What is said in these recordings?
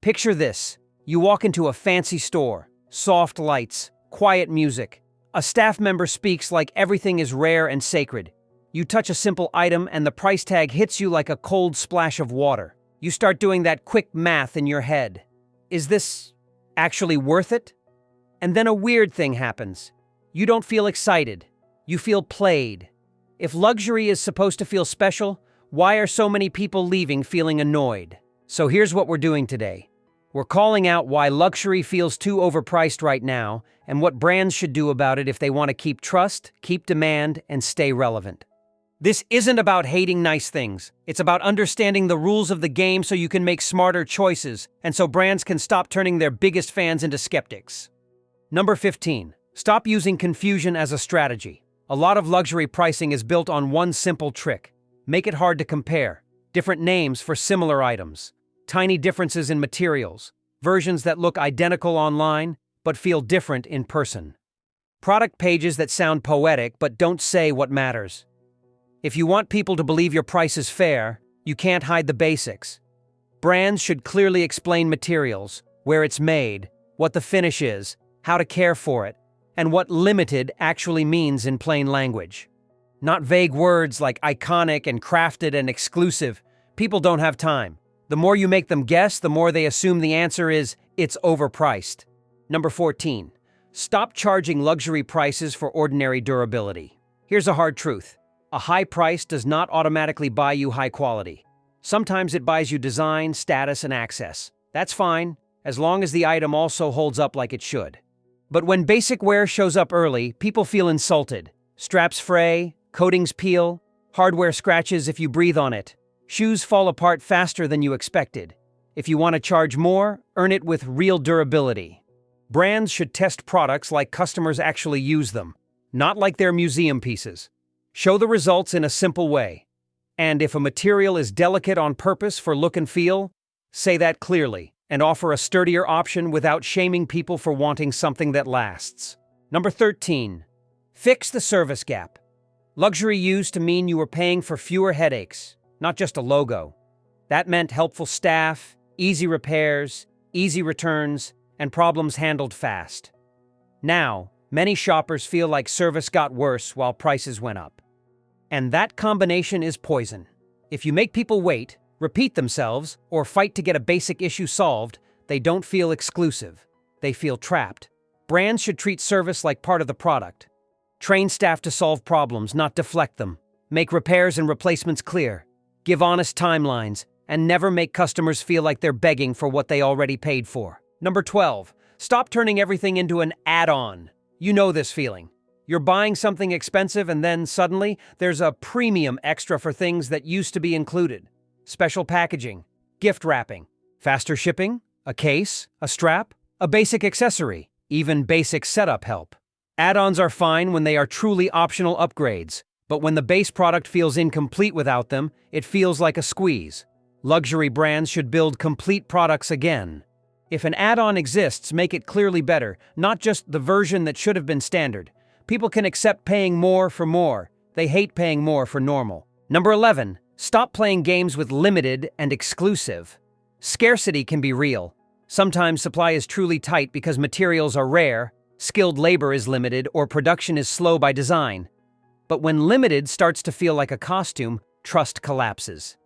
Picture this. You walk into a fancy store, soft lights, quiet music. A staff member speaks like everything is rare and sacred. You touch a simple item and the price tag hits you like a cold splash of water. You start doing that quick math in your head. Is this actually worth it? And then a weird thing happens. You don't feel excited. You feel played. If luxury is supposed to feel special, why are so many people leaving feeling annoyed? So here's what we're doing today. We're calling out why luxury feels too overpriced right now and what brands should do about it if they want to keep trust, keep demand, and stay relevant. This isn't about hating nice things. It's about understanding the rules of the game so you can make smarter choices and so brands can stop turning their biggest fans into skeptics. Number 15. Stop using confusion as a strategy. A lot of luxury pricing is built on one simple trick. Make it hard to compare. Different names for similar items. Tiny differences in materials. Versions that look identical online but feel different in person. Product pages that sound poetic but don't say what matters. If you want people to believe your price is fair, you can't hide the basics. Brands should clearly explain materials, where it's made, what the finish is, how to care for it, and what limited actually means in plain language. Not vague words like iconic and crafted and exclusive. People don't have time. The more you make them guess, the more they assume the answer is, it's overpriced. Number 14. Stop charging luxury prices for ordinary durability. Here's a hard truth. A high price does not automatically buy you high quality. Sometimes it buys you design, status, and access. That's fine, as long as the item also holds up like it should. But when basic wear shows up early, people feel insulted. Straps fray, coatings peel, hardware scratches if you breathe on it. Shoes fall apart faster than you expected. If you want to charge more, earn it with real durability. Brands should test products like customers actually use them, not like they're museum pieces. Show the results in a simple way. And if a material is delicate on purpose for look and feel, say that clearly and offer a sturdier option without shaming people for wanting something that lasts. Number 13. Fix the service gap. Luxury used to mean you were paying for fewer headaches, not just a logo. That meant helpful staff, easy repairs, easy returns, and problems handled fast. Now, many shoppers feel like service got worse while prices went up. And that combination is poison. If you make people wait, repeat themselves, or fight to get a basic issue solved, they don't feel exclusive. They feel trapped. Brands should treat service like part of the product. Train staff to solve problems, not deflect them. Make repairs and replacements clear. Give honest timelines, and never make customers feel like they're begging for what they already paid for. Number 12. Stop turning everything into an add-on. You know this feeling. You're buying something expensive and then suddenly there's a premium extra for things that used to be included. Special packaging, gift wrapping, faster shipping, a case, a strap, a basic accessory, even basic setup help. Add-ons are fine when they are truly optional upgrades, but when the base product feels incomplete without them, it feels like a squeeze. Luxury brands should build complete products again. If an add-on exists, make it clearly better, not just the version that should have been standard. People can accept paying more for more. They hate paying more for normal. Number 11. Stop playing games with limited and exclusive. Scarcity can be real. Sometimes supply is truly tight because materials are rare, skilled labor is limited, or production is slow by design. But when limited starts to feel like a costume, trust collapses.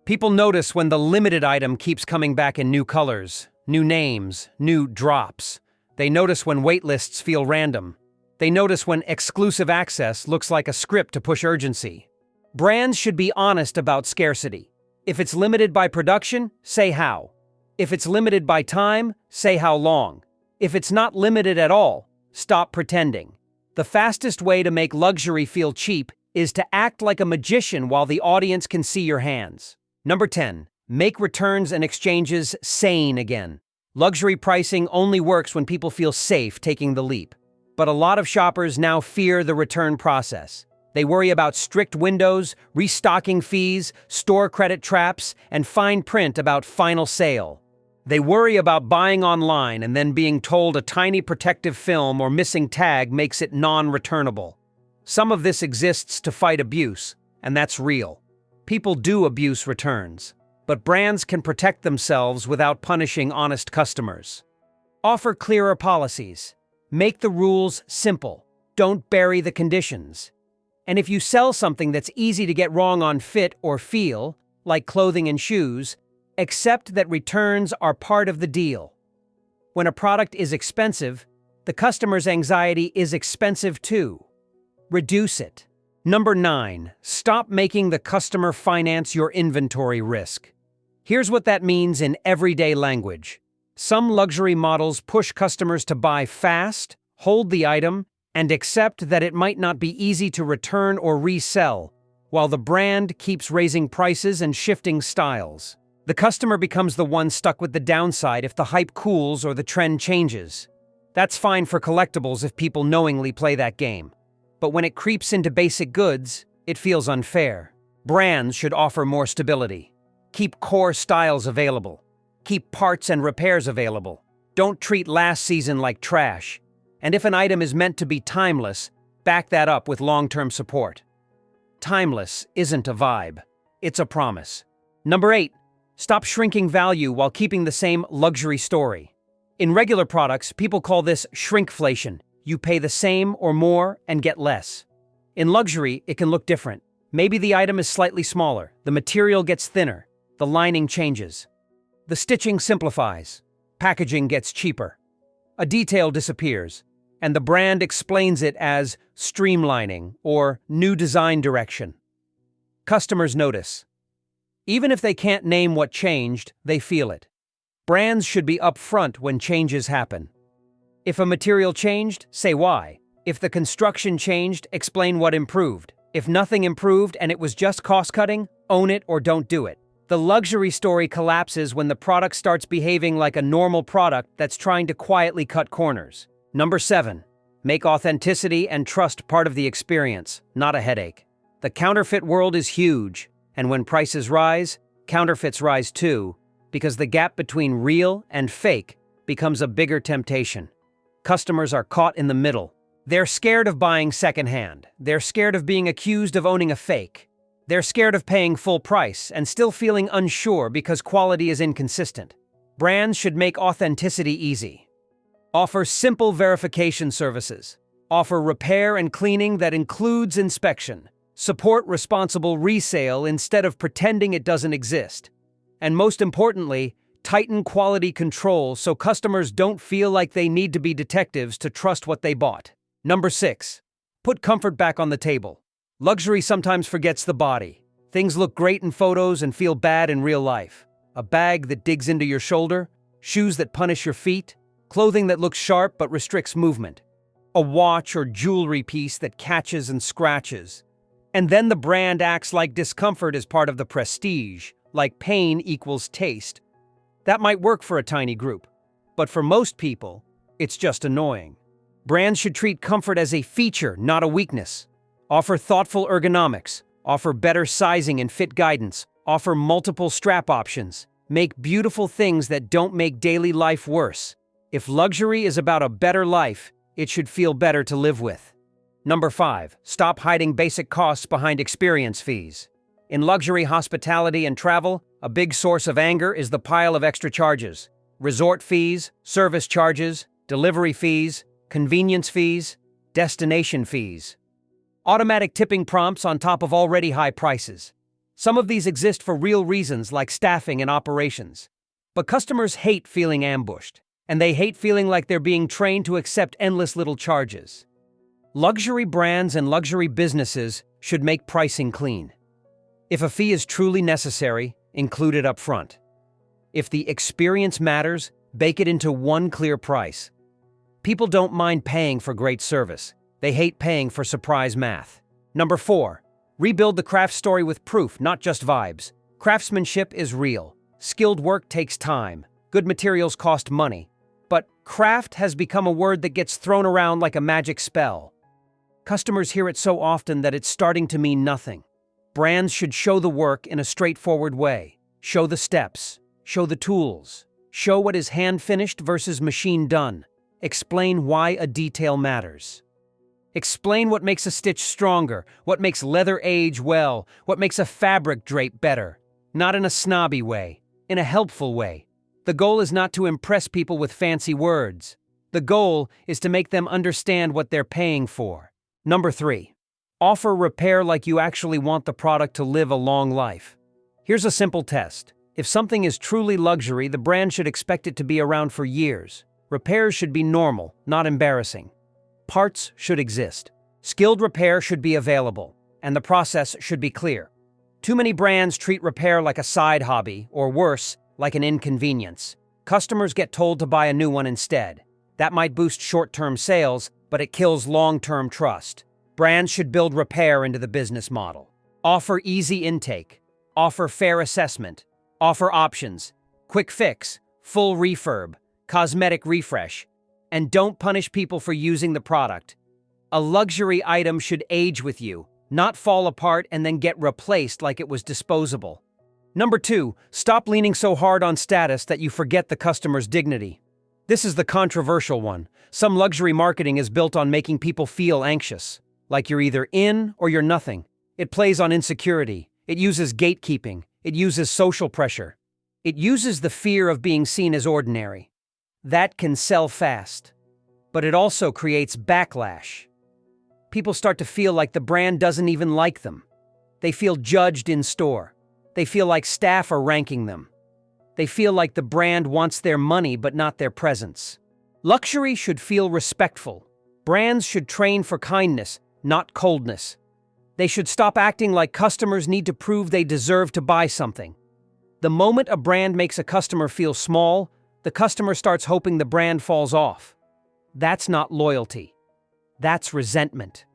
People notice when the limited item keeps coming back in new colors, new names, new drops. They notice when wait lists feel random. They notice when exclusive access looks like a script to push urgency. Brands should be honest about scarcity. If it's limited by production, say how. If it's limited by time, say how long. If it's not limited at all, stop pretending. The fastest way to make luxury feel cheap is to act like a magician while the audience can see your hands. Number 10. Make returns and exchanges sane again. Luxury pricing only works when people feel safe taking the leap. But a lot of shoppers now fear the return process. They worry about strict windows, restocking fees, store credit traps, and fine print about final sale. They worry about buying online and then being told a tiny protective film or missing tag makes it non-returnable. Some of this exists to fight abuse, and that's real. People do abuse returns. but brands can protect themselves without punishing honest customers. Offer clearer policies. Make the rules simple. Don't bury the conditions. And if you sell something that's easy to get wrong on fit or feel, like clothing and shoes, accept that returns are part of the deal. When a product is expensive, the customer's anxiety is expensive too. Reduce it. Number 9, stop making the customer finance your inventory risk. Here's what that means in everyday language. Some luxury models push customers to buy fast, hold the item, and accept that it might not be easy to return or resell, while the brand keeps raising prices and shifting styles. The customer becomes the one stuck with the downside if the hype cools or the trend changes. That's fine for collectibles if people knowingly play that game. But when it creeps into basic goods, it feels unfair. Brands should offer more stability. Keep core styles available. Keep parts and repairs available. Don't treat last season like trash. And if an item is meant to be timeless, back that up with long-term support. Timeless isn't a vibe. It's a promise. Number 8. Stop shrinking value while keeping the same luxury story. In regular products, people call this shrinkflation. You pay the same or more and get less. In luxury, it can look different. Maybe the item is slightly smaller, the material gets thinner, the lining changes. The stitching simplifies, packaging gets cheaper. A detail disappears, and the brand explains it as streamlining or new design direction. Customers notice. Even if they can't name what changed, they feel it. Brands should be upfront when changes happen. If a material changed, say why. If the construction changed, explain what improved. If nothing improved and it was just cost-cutting, own it or don't do it. The luxury story collapses when the product starts behaving like a normal product that's trying to quietly cut corners. Number 7. Make authenticity and trust part of the experience, not a headache. The counterfeit world is huge, and when prices rise, counterfeits rise too, because the gap between real and fake becomes a bigger temptation. Customers are caught in the middle. They're scared of buying secondhand. They're scared of being accused of owning a fake. They're scared of paying full price and still feeling unsure because quality is inconsistent. Brands should make authenticity easy. Offer simple verification services. Offer repair and cleaning that includes inspection. Support responsible resale instead of pretending it doesn't exist. And most importantly, tighten quality control so customers don't feel like they need to be detectives to trust what they bought. Number 6. Put comfort back on the table. Luxury sometimes forgets the body. Things look great in photos and feel bad in real life. A bag that digs into your shoulder, shoes that punish your feet, clothing that looks sharp but restricts movement, a watch or jewelry piece that catches and scratches. And then the brand acts like discomfort is part of the prestige, like pain equals taste. That might work for a tiny group, but for most people, it's just annoying. Brands should treat comfort as a feature, not a weakness. Offer thoughtful ergonomics, offer better sizing and fit guidance, offer multiple strap options, make beautiful things that don't make daily life worse. If luxury is about a better life, it should feel better to live with. Number 5. Stop hiding basic costs behind experience fees. In luxury hospitality and travel, a big source of anger is the pile of extra charges. Resort fees, service charges, delivery fees, convenience fees, destination fees. Automatic tipping prompts on top of already high prices. Some of these exist for real reasons like staffing and operations. But customers hate feeling ambushed, and they hate feeling like they're being trained to accept endless little charges. Luxury brands and luxury businesses should make pricing clean. If a fee is truly necessary, include it up front. If the experience matters, bake it into one clear price. People don't mind paying for great service. They hate paying for surprise math. Number 4. Rebuild the craft story with proof, not just vibes. Craftsmanship is real. Skilled work takes time. Good materials cost money. But craft has become a word that gets thrown around like a magic spell. Customers hear it so often that it's starting to mean nothing. Brands should show the work in a straightforward way. Show the steps. Show the tools. Show what is hand-finished versus machine-done. Explain why a detail matters. Explain what makes a stitch stronger, what makes leather age well, what makes a fabric drape better. Not in a snobby way, in a helpful way. The goal is not to impress people with fancy words. The goal is to make them understand what they're paying for. Number 3. Offer repair like you actually want the product to live a long life. Here's a simple test. If something is truly luxury, the brand should expect it to be around for years. Repairs should be normal, not embarrassing. Parts should exist. Skilled repair should be available, and the process should be clear. Too many brands treat repair like a side hobby, or worse, like an inconvenience. Customers get told to buy a new one instead. That might boost short-term sales, but it kills long-term trust. Brands should build repair into the business model. Offer easy intake. Offer fair assessment. Offer options. Quick fix, full refurb, cosmetic refresh. And don't punish people for using the product. A luxury item should age with you, not fall apart and then get replaced like it was disposable. Number 2, stop leaning so hard on status that you forget the customer's dignity. This is the controversial one. Some luxury marketing is built on making people feel anxious, like you're either in or you're nothing. It plays on insecurity. It uses gatekeeping. It uses social pressure. It uses the fear of being seen as ordinary. That can sell fast, but it also creates backlash. People start to feel like the brand doesn't even like them. They feel judged in store. They feel like staff are ranking them. They feel like the brand wants their money but not their presence. Luxury should feel respectful. Brands should train for kindness, not coldness. They should stop acting like customers need to prove they deserve to buy something. The moment a brand makes a customer feel small, the customer starts hoping the brand falls off. That's not loyalty. That's resentment.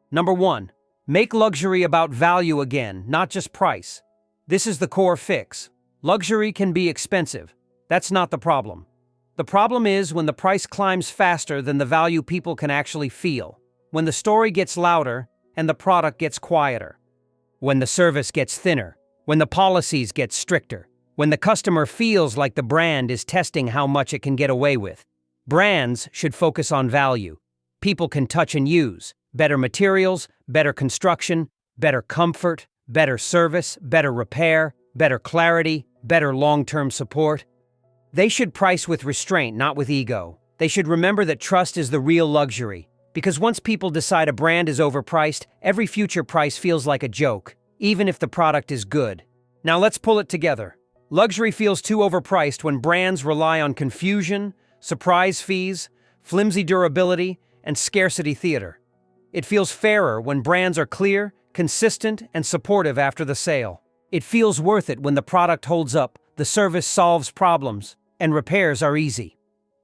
Number 1, make luxury about value again, not just price. This is the core fix. Luxury can be expensive. That's not the problem. The problem is when the price climbs faster than the value people can actually feel. When the story gets louder and the product gets quieter. When the service gets thinner. When the policies get stricter. When the customer feels like the brand is testing how much it can get away with. Brands should focus on value. People can touch and use. Better materials, better construction, better comfort, better service, better repair, better clarity, better long-term support. They should price with restraint, not with ego. They should remember that trust is the real luxury. Because once people decide a brand is overpriced, every future price feels like a joke, even if the product is good. Now let's pull it together. Luxury feels too overpriced when brands rely on confusion, surprise fees, flimsy durability, and scarcity theater. It feels fairer when brands are clear, consistent, and supportive after the sale. It feels worth it when the product holds up, the service solves problems, and repairs are easy.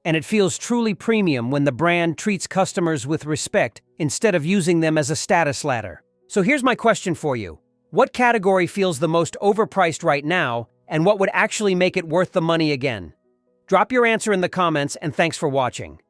And it feels truly premium when the brand treats customers with respect instead of using them as a status ladder. So here's my question for you. What category feels the most overpriced right now, and what would actually make it worth the money again? Drop your answer in the comments, and thanks for watching.